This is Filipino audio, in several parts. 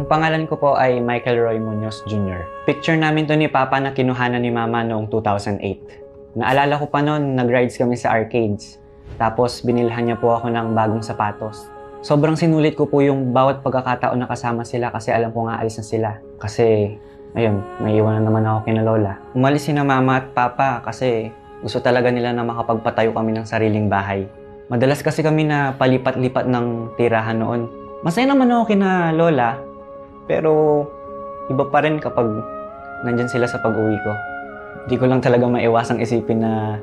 pangalan ko po ay Michael Roy Munoz Jr. Picture namin to ni Papa na kinuhanan ni Mama noong 2008. Naalala ko pa noon, nag-rides kami sa arcades. Tapos binilhan niya po ako ng bagong sapatos. Sobrang sinulit ko po yung bawat pagkakataon na kasama sila kasi alam ko nga alis na sila. Kasi, ayun, may iwanan naman ako kina Lola. Umalis si na Mama at Papa kasi gusto talaga nila na makapagpatayo kami ng sariling bahay. Madalas kasi kami na palipat-lipat ng tirahan noon. Masaya naman ako kina Lola, pero iba pa rin kapag nandyan sila sa pag-uwi ko. Hindi ko lang talaga maiwasang isipin na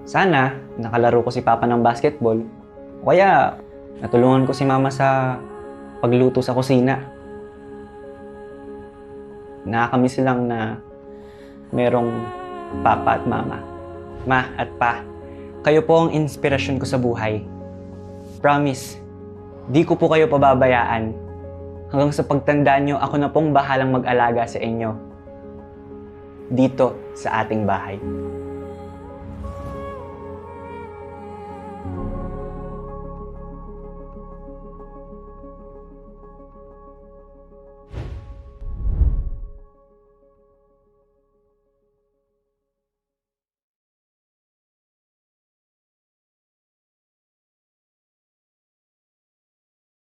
sana nakalaro ko si Papa ng basketball o kaya natulungan ko si Mama sa pagluto sa kusina. Nakakamiss lang na merong Papa at Mama. Ma at Pa, kayo po ang inspirasyon ko sa buhay. Promise, di ko po kayo pababayaan. Hanggang sa pagtandaan nyo, ako na pong bahalang mag-alaga sa inyo. Dito sa ating bahay.